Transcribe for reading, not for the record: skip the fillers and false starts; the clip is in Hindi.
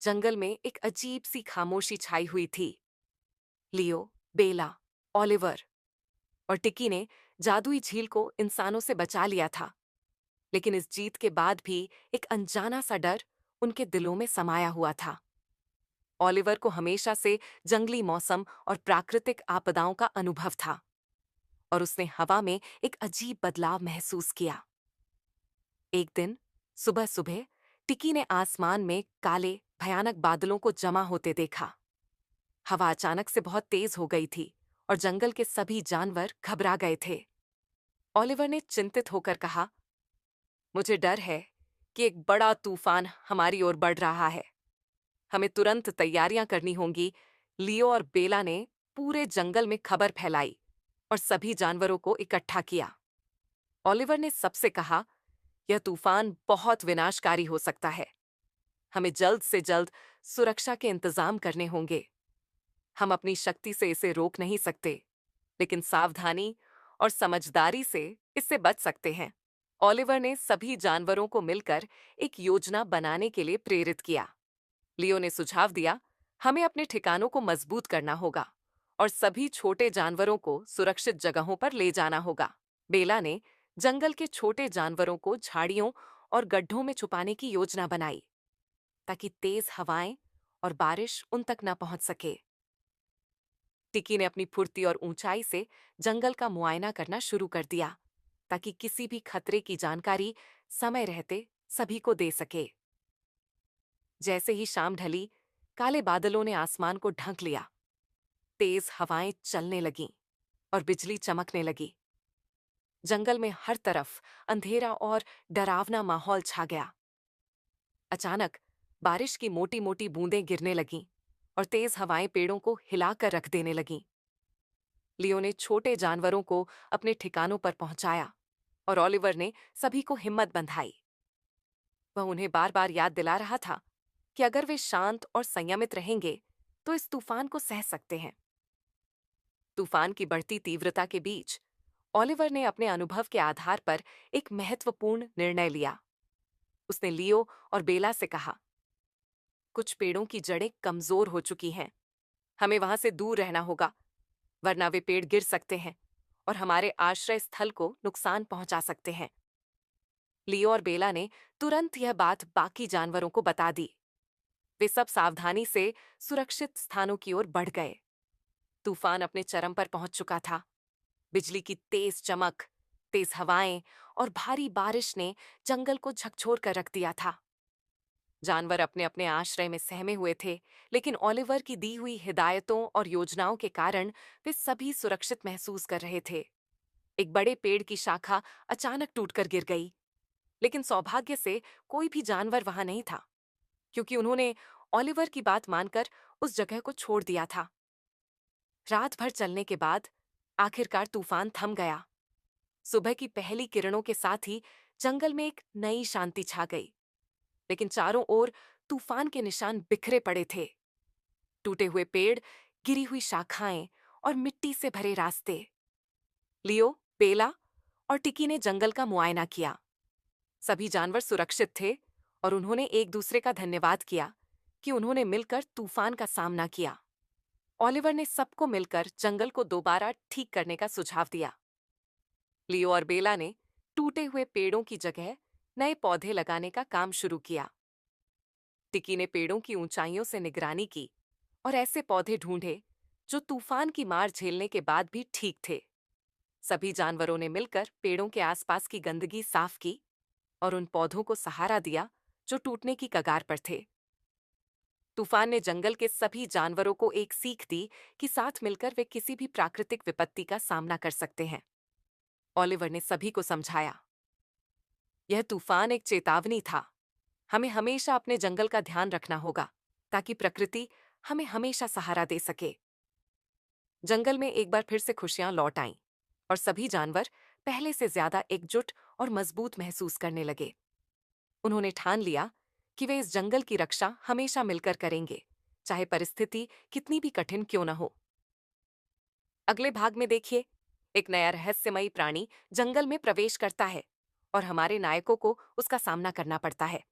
जंगल में एक अजीब सी खामोशी छाई हुई थी। लियो, बेला, ओलिवर और टिकी ने जादुई झील को इंसानों से बचा लिया था, लेकिन इस जीत के बाद भी एक अनजाना सा डर उनके दिलों में समाया हुआ था। ओलिवर को हमेशा से जंगली मौसम और प्राकृतिक आपदाओं का अनुभव था, और उसने हवा में एक अजीब बदलाव महसूस किया। एक दिन सुबह सुबह टिकी ने आसमान में काले भयानक बादलों को जमा होते देखा। हवा अचानक से बहुत तेज हो गई थी और जंगल के सभी जानवर घबरा गए थे। ओलिवर ने चिंतित होकर कहा, मुझे डर है कि एक बड़ा तूफान हमारी ओर बढ़ रहा है। हमें तुरंत तैयारियां करनी होंगी। लियो और बेला ने पूरे जंगल में खबर फैलाई और सभी जानवरों को इकट्ठा किया। ओलिवर ने सबसे कहा, यह तूफान बहुत विनाशकारी हो सकता है। हमें जल्द से जल्द सुरक्षा के इंतजाम करने होंगे। हम अपनी शक्ति से इसे रोक नहीं सकते, लेकिन सावधानी और समझदारी से इससे बच सकते हैं। ओलिवर ने सभी जानवरों को मिलकर एक योजना बनाने के लिए प्रेरित किया। लियो ने सुझाव दिया, हमें अपने ठिकानों को मजबूत करना होगा और सभी छोटे जानवरों को सुरक्षित जगहों पर ले जाना होगा। बेला ने जंगल के छोटे जानवरों को झाड़ियों और गड्ढों में छुपाने की योजना बनाई, ताकि तेज हवाएं और बारिश उन तक न पहुंच सके। टिकी ने अपनी फुर्ती और ऊंचाई से जंगल का मुआयना करना शुरू कर दिया, ताकि किसी भी खतरे की जानकारी समय रहते सभी को दे सके। जैसे ही शाम ढली, काले बादलों ने आसमान को ढक लिया। तेज हवाएं चलने लगीं और बिजली चमकने लगी। जंगल में हर तरफ अंधेरा और डरावना माहौल छा गया। अचानक बारिश की मोटी मोटी बूंदें गिरने लगीं और तेज हवाएं पेड़ों को हिलाकर रख देने लगीं। लियो ने छोटे जानवरों को अपने ठिकानों पर पहुंचाया और ओलिवर ने सभी को हिम्मत बंधाई। वह उन्हें बार बार याद दिला रहा था कि अगर वे शांत और संयमित रहेंगे तो इस तूफान को सह सकते हैं। तूफान की बढ़ती तीव्रता के बीच ओलिवर ने अपने अनुभव के आधार पर एक महत्वपूर्ण निर्णय लिया। उसने लियो और बेला से कहा, कुछ पेड़ों की जड़ें कमजोर हो चुकी हैं। हमें वहां से दूर रहना होगा, वरना वे पेड़ गिर सकते हैं और हमारे आश्रय स्थल को नुकसान पहुंचा सकते हैं। लियो और बेला ने तुरंत यह बात बाकी जानवरों को बता दी। वे सब सावधानी से सुरक्षित स्थानों की ओर बढ़ गए। तूफान अपने चरम पर पहुंच चुका था। बिजली की तेज चमक, तेज हवाएं और भारी बारिश ने जंगल को झकझोर कर रख दिया था। जानवर अपने अपने आश्रय में सहमे हुए थे, लेकिन ओलिवर की दी हुई हिदायतों और योजनाओं के कारण वे सभी सुरक्षित महसूस कर रहे थे। एक बड़े पेड़ की शाखा अचानक टूटकर गिर गई, लेकिन सौभाग्य से कोई भी जानवर वहां नहीं था, क्योंकि उन्होंने ओलिवर की बात मानकर उस जगह को छोड़ दिया था। रात भर चलने के बाद आखिरकार तूफान थम गया। सुबह की पहली किरणों के साथ ही जंगल में एक नई शांति छा गई, लेकिन चारों ओर तूफान के निशान बिखरे पड़े थे। टूटे हुए पेड़, गिरी हुई शाखाएं और मिट्टी से भरे रास्ते। लियो, बेला और टिकी ने जंगल का मुआयना किया। सभी जानवर सुरक्षित थे और उन्होंने एक दूसरे का धन्यवाद किया कि उन्होंने मिलकर तूफान का सामना किया। ओलिवर ने सबको मिलकर जंगल को दोबारा ठीक करने का सुझाव दिया। लियो और बेला ने टूटे हुए पेड़ों की जगह नए पौधे लगाने का काम शुरू किया। टिकी ने पेड़ों की ऊंचाइयों से निगरानी की और ऐसे पौधे ढूंढे जो तूफान की मार झेलने के बाद भी ठीक थे। सभी जानवरों ने मिलकर पेड़ों के आसपास की गंदगी साफ की और उन पौधों को सहारा दिया जो टूटने की कगार पर थे। तूफान ने जंगल के सभी जानवरों को एक सीख दी कि साथ मिलकर वे किसी भी प्राकृतिक विपत्ति का सामना कर सकते हैं। ओलिवर ने सभी को समझाया, यह तूफान एक चेतावनी था। हमें हमेशा अपने जंगल का ध्यान रखना होगा, ताकि प्रकृति हमें हमेशा सहारा दे सके। जंगल में एक बार फिर से खुशियां लौट आईं और सभी जानवर पहले से ज्यादा एकजुट और मजबूत महसूस करने लगे। उन्होंने ठान लिया कि वे इस जंगल की रक्षा हमेशा मिलकर करेंगे, चाहे परिस्थिति कितनी भी कठिन क्यों न हो। अगले भाग में देखिए, एक नया रहस्यमयी प्राणी जंगल में प्रवेश करता है और हमारे नायकों को उसका सामना करना पड़ता है।